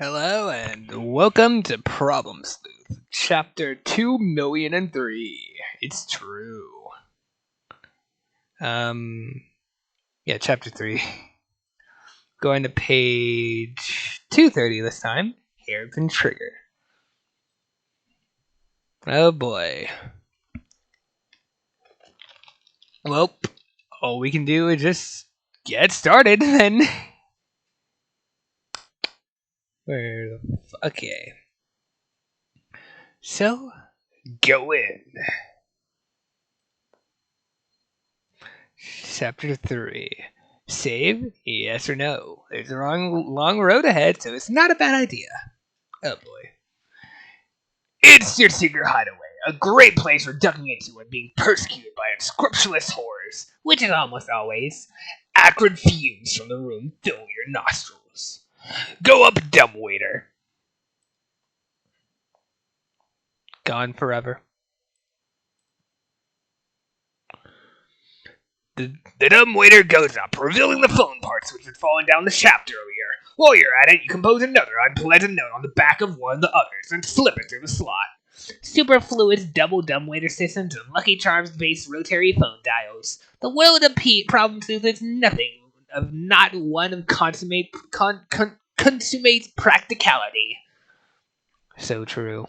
Hello and welcome to Problem Sleuth, Chapter 2,000,003. It's true. Chapter 3. Going to page 230 this time. Hairpin Trigger. Oh boy. Well, all we can do is just get started then. Okay. So, go in. Chapter 3. Save? Yes or no? There's a long road ahead, so it's not a bad idea. Oh boy. It's your secret hideaway. A great place for ducking into and being persecuted by unscrupulous horrors, which is almost always. Acrid fumes from the room fill your nostrils. Go up, dumbwaiter. Gone forever. The dumbwaiter goes up, revealing the phone parts which had fallen down the shaft earlier. While you're at it, you compose another unpleasant note on the back of one of the others and slip it through the slot. Superfluous double dumbwaiter systems and Lucky Charms-based rotary phone dials. The will to problem sleuth is not one of consummate practicality. So true.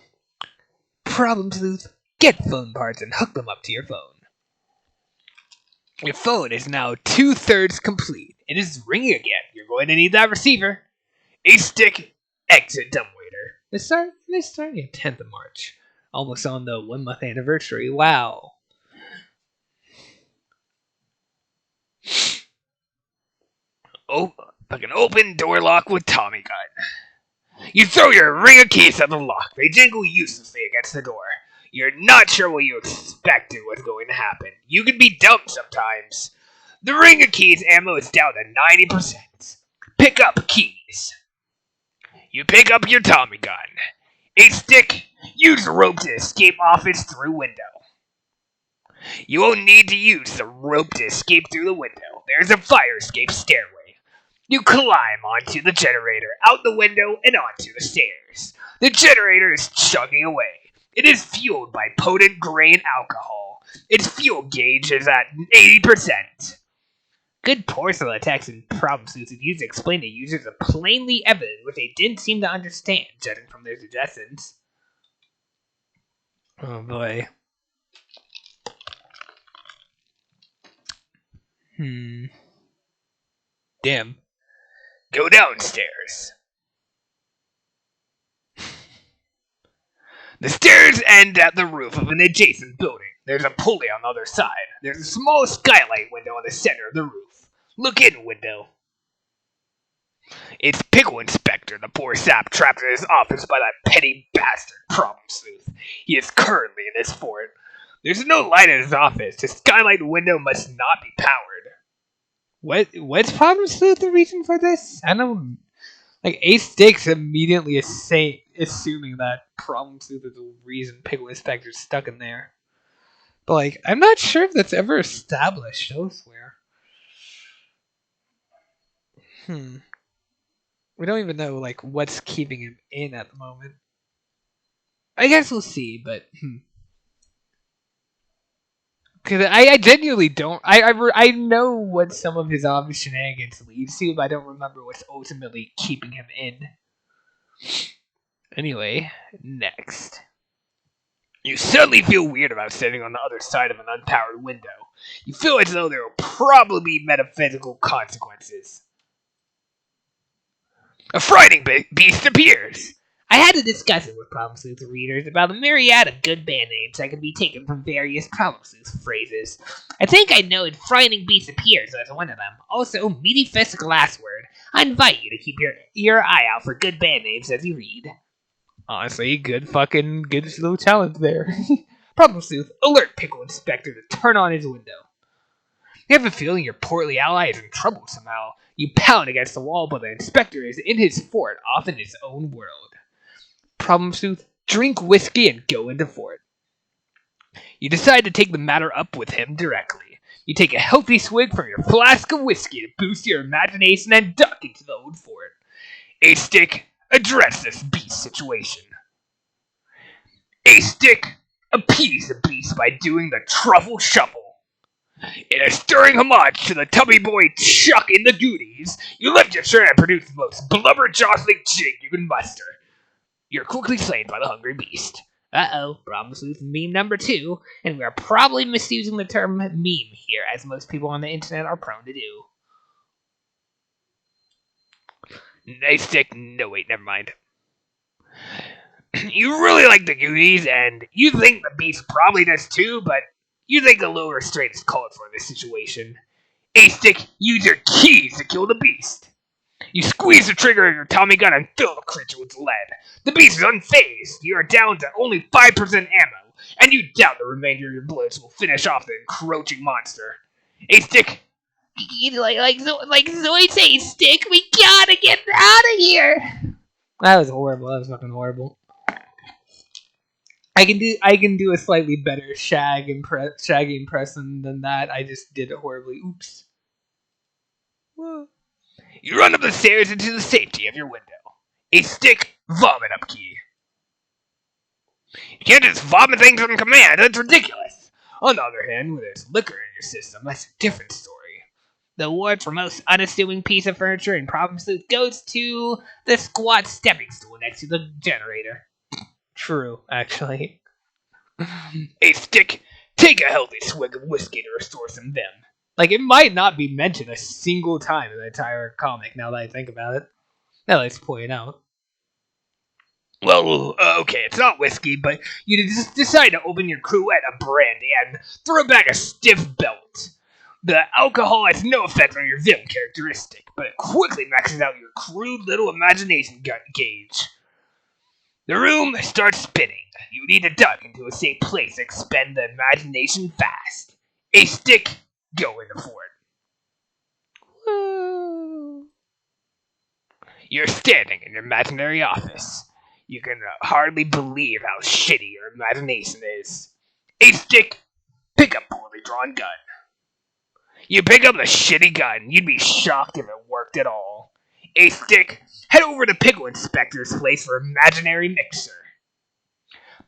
Problem sleuth, get phone parts and hook them up to your phone. Your phone is now 2/3 complete. It is ringing again. You're going to need that receiver. A stick, exit dumbwaiter. It's starting 10th of March. Almost on the 1 month anniversary. Wow. Oh, fucking open door lock with Tommy gun. You throw your ring of keys at the lock. They jingle uselessly against the door. You're not sure what you expected was going to happen. You can be dumb sometimes. The ring of keys ammo is down to 90%. Pick up keys. You pick up your Tommy gun. A stick. Use rope to escape office through window. You won't need to use the rope to escape through the window. There's a fire escape stairway. You climb onto the generator, out the window, and onto the stairs. The generator is chugging away. It is fueled by potent grain alcohol. Its fuel gauge is at 80%. Good porcelain text and problem sleuths is used to explain to users a plainly evident which they didn't seem to understand, judging from their suggestions. Oh boy. Damn. Go downstairs. The stairs end at the roof of an adjacent building. There's a pulley on the other side. There's a small skylight window in the center of the roof. Look in, window. It's Pickle Inspector, the poor sap trapped in his office by that petty bastard Problem Sleuth. He is currently in his fort. There's no light in his office. The skylight window must not be powered. What's Problem Sleuth the reason for this? I don't... Like, Ace Sticks immediately assuming that Problem Sleuth is the reason Pickle Inspector's stuck in there. But, like, I'm not sure if that's ever established elsewhere. We don't even know, like, what's keeping him in at the moment. I guess we'll see, but, Because I genuinely don't... I know what some of his obvious shenanigans lead to, but I don't remember what's ultimately keeping him in. Anyway, next. You suddenly feel weird about sitting on the other side of an unpowered window. You feel as though there will probably be metaphysical consequences. A frightening beast appears. I had a discussion with Problem Sleuth readers about a myriad of good band names that could be taken from various Problem Sleuth phrases. I think I know if frightening beast appears as one of them. Also, meaty fist glass word. I invite you to keep your eye out for good band names as you read. Honestly, good little talent there. Problem Sleuth, alert Pickle Inspector to turn on his window. You have a feeling your portly ally is in trouble somehow. You pound against the wall, but the inspector is in his fort, off in his own world. Problem Sleuth, drink whiskey and go into fort. You decide to take the matter up with him directly. You take a healthy swig from your flask of whiskey to boost your imagination and duck into the old fort. A stick, Address this beast situation. A stick, appease the beast by doing the truffle shuffle. In a stirring homage to the tubby boy Chuck in the Goonies, you lift your shirt and produce the most blubber-jostling jig you can muster. You're quickly slain by the hungry beast. Uh-oh, problem sleuth meme number 2, and we are probably misusing the term meme here, as most people on the internet are prone to do. Nice stick. No, wait, never mind. You really like the Goonies, and you think the beast probably does too, but you think a little restraint is called for in this situation. A-Stick, use your keys to kill the beast. You squeeze the trigger of your Tommy gun and fill the creature with lead. The beast is unfazed. You are down to only 5% ammo, and you doubt the remainder of your bullets will finish off the encroaching monster. A-Stick, like Zoid's A-Stick, we gotta get out of here. That was horrible. That was fucking horrible. I can do a slightly better Shaggy impression than that. I just did it horribly. Oops. Whoa. You run up the stairs into the safety of your window. A stick, vomit up key. You can't just vomit things on command. That's ridiculous. On the other hand, when there's liquor in your system, that's a different story. The award for most unassuming piece of furniture in Problem Sleuth goes to the squat stepping stool next to the generator. True, actually. A stick, take a healthy swig of whiskey to restore some vim. Like, it might not be mentioned a single time in the entire comic, now that I think about it. Now let's point out. Well, okay, it's not whiskey, but you just decide to open your cruet of brandy and throw back a stiff belt. The alcohol has no effect on your vim characteristic, but it quickly maxes out your crude little imagination gauge. The room starts spinning. You need to duck into a safe place to expend the imagination fast. A stick, go into fort. Woo. You're standing in your imaginary office. You can hardly believe how shitty your imagination is. A stick, pick up a poorly drawn gun. You pick up the shitty gun. You'd be shocked if it worked at all. A stick, head over to Pickle Inspector's place for imaginary mixer.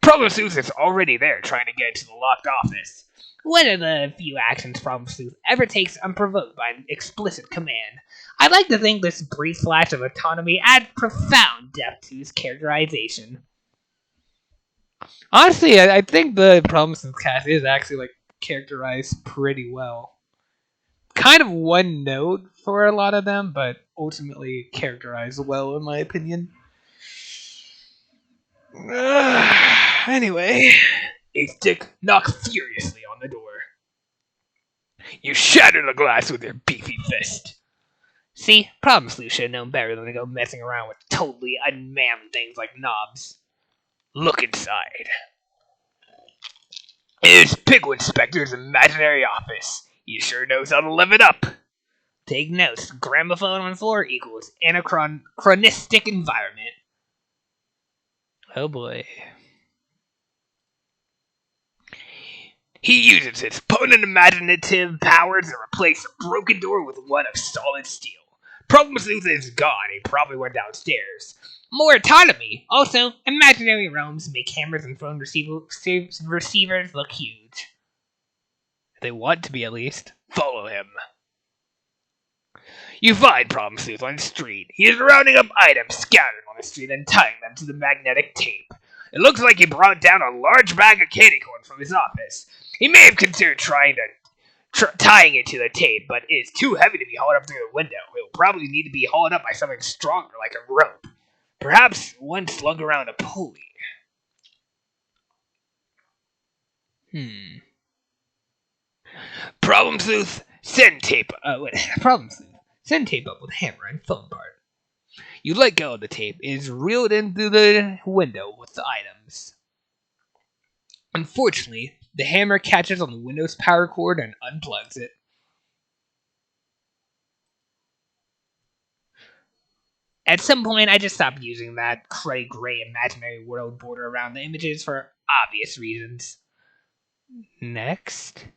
Problem Sleuth is already there trying to get into the locked office. One of the few actions Problem Sleuth ever takes unprovoked by an explicit command. I'd like to think this brief flash of autonomy adds profound depth to his characterization. Honestly, I think the Problem Sleuth cast is actually characterized pretty well. Kind of one note for a lot of them, but ultimately characterized well in my opinion. Anyway, a stick knocks furiously on the door. You shatter the glass with your beefy fist. See, Problem Sleuth should have known better than to go messing around with totally unmanned things like knobs. Look inside. It is Pickle Inspector's imaginary office. He sure knows how to live it up. Take notes. Gramophone on the floor equals anachronistic environment. Oh boy. He uses his potent imaginative powers to replace a broken door with one of solid steel. Problem Sleuth is gone. He probably went downstairs. More autonomy. Also, imaginary realms make cameras and phone receivers look huge. They want to be, at least. Follow him. You find Problem Sleuth on the street. He is rounding up items scattered on the street and tying them to the magnetic tape. It looks like he brought down a large bag of candy corn from his office. He may have considered tying it to the tape, but it is too heavy to be hauled up through the window. It will probably need to be hauled up by something stronger, like a rope. Perhaps one slung around a pulley. Problem Sleuth, send tape. Problem Sleuth, send tape up with hammer and phone part. You let go of the tape. It is reeled into the window with the items. Unfortunately, the hammer catches on the window's power cord and unplugs it. At some point, I just stopped using that cruddy gray imaginary world border around the images for obvious reasons. Next.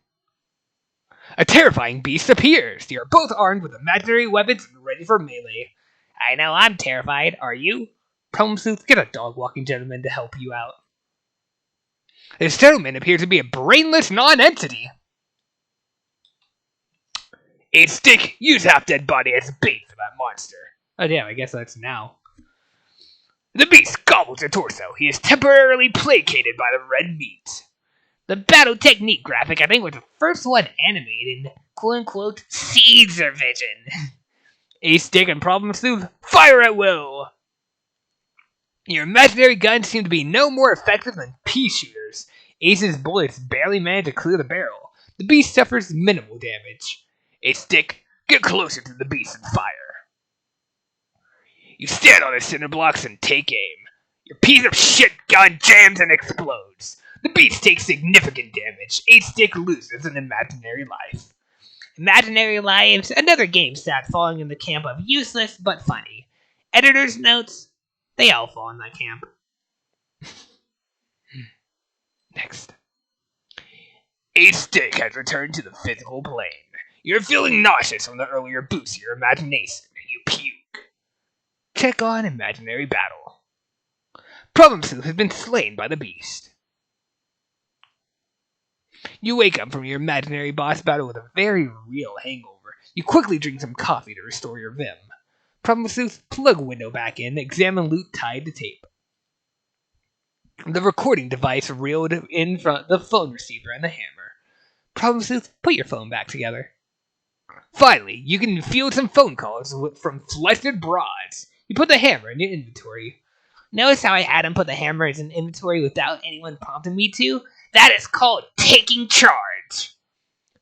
A terrifying beast appears. You are both armed with imaginary weapons and ready for melee. I know I'm terrified. Are you? Problem Sleuth, get a dog-walking gentleman to help you out. This gentleman appears to be a brainless non-entity. A stick, use half-dead body as bait for that monster. Oh damn, I guess that's now. The beast gobbles your torso. He is temporarily placated by the red meat. The battle technique graphic, I think, was the first one animated in quote-unquote Caesar vision. A stick and Problem Sleuth, fire at will! Your imaginary guns seem to be no more effective than pea shooters. Ace's bullets barely manage to clear the barrel. The beast suffers minimal damage. A stick, get closer to the beast and fire. You stand on the cinder blocks and take aim. Your piece of shit gun jams and explodes. The beast takes significant damage. A stick loses an imaginary life. Imaginary Lives, another game stat falling in the camp of useless but funny. Editor's notes, they all fall in that camp. Next. A stick has returned to the physical plane. You're feeling nauseous from the earlier boost of your imagination. You puke. Check on imaginary battle. Problem Sleuth has been slain by the beast. You wake up from your imaginary boss battle with a very real hangover. You quickly drink some coffee to restore your vim. Problem Sleuth, plug window back in, examine loot tied to tape. The recording device reeled in front the phone receiver and the hammer. Problem Sleuth, put your phone back together. Finally, you can field some phone calls from flustered broads. You put the hammer in your inventory. Notice how I had him put the hammer in an inventory without anyone prompting me to? That is called taking charge.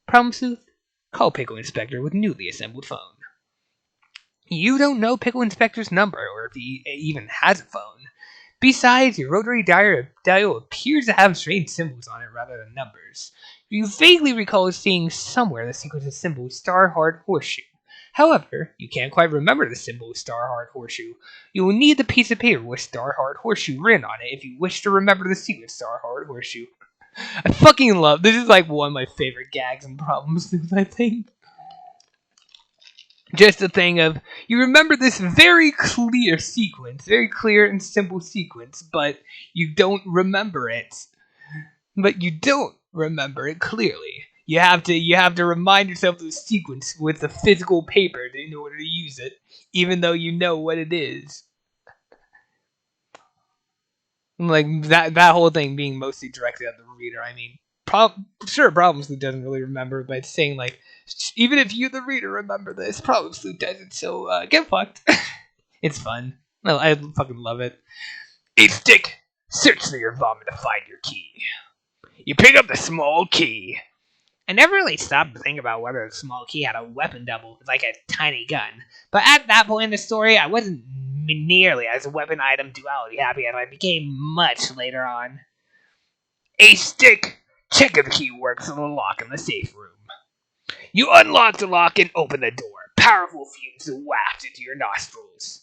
Problem Sleuth, call Pickle Inspector with newly assembled phone. You don't know Pickle Inspector's number or if he even has a phone. Besides, your rotary dial appears to have strange symbols on it rather than numbers. You vaguely recall seeing somewhere the sequence of symbol Star-Heart Horseshoe. However, you can't quite remember the symbol Star-Heart Horseshoe. You will need the piece of paper with Star-Heart Horseshoe written on it if you wish to remember the sequence Star-Heart Horseshoe. I fucking love this. Is like one of my favorite gags and problems, I think. Just a thing of, you remember this very clear sequence, very clear and simple sequence, but you don't remember it. But you don't remember it clearly. You have to remind yourself of the sequence with the physical paper in order to use it, even though you know what it is. Like that whole thing being mostly directed at the reader. I mean, Problem Sleuth doesn't really remember, but it's saying like, even if you, the reader, remember this, Problem Sleuth doesn't. So get fucked. It's fun. I fucking love it. A stick, search through your vomit to find your key. You pick up the small key. I never really stopped to think about whether the small key had a weapon double, like a tiny gun. But at that point in the story, I wasn't nearly as weapon item duality happy as I became much later on. A stick, check if the key works on the lock in the safe room. You unlock the lock and open the door. Powerful fumes waft into your nostrils.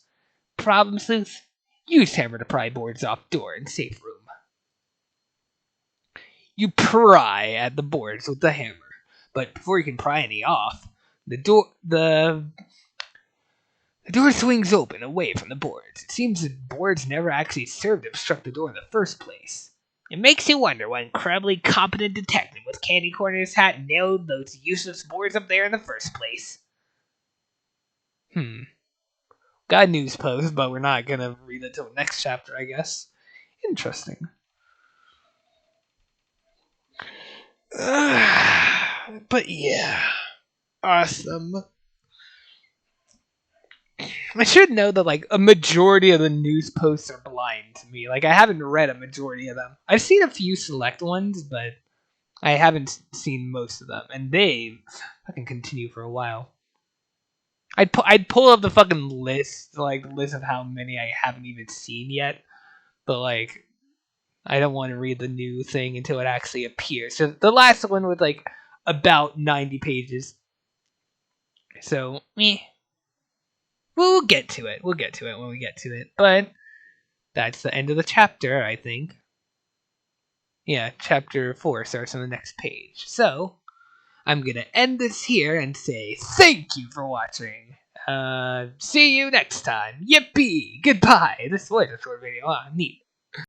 Problem Sleuth, use hammer to pry boards off door in safe room. You pry at the boards with the hammer, but before you can pry any off, the door swings open away from the boards. It seems the boards never actually served to obstruct the door in the first place. It makes you wonder what incredibly competent detective with candy corn in his hat nailed those useless boards up there in the first place. Got a news post, but we're not gonna read it till next chapter, I guess. Interesting. But yeah, awesome. I should know that like a majority of the news posts are blind to me. Like I haven't read a majority of them. I've seen a few select ones, but I haven't seen most of them, and they fucking continue for a while. I'd pull up the fucking list of how many I haven't even seen yet, but like I don't want to read the new thing until it actually appears. So the last one was like about 90 pages. So, we'll get to it. We'll get to it when we get to it. But that's the end of the chapter, I think. Yeah, chapter 4 starts on the next page. So, I'm going to end this here and say thank you for watching. See you next time. Yippee! Goodbye. This was a short video. Ah, neat.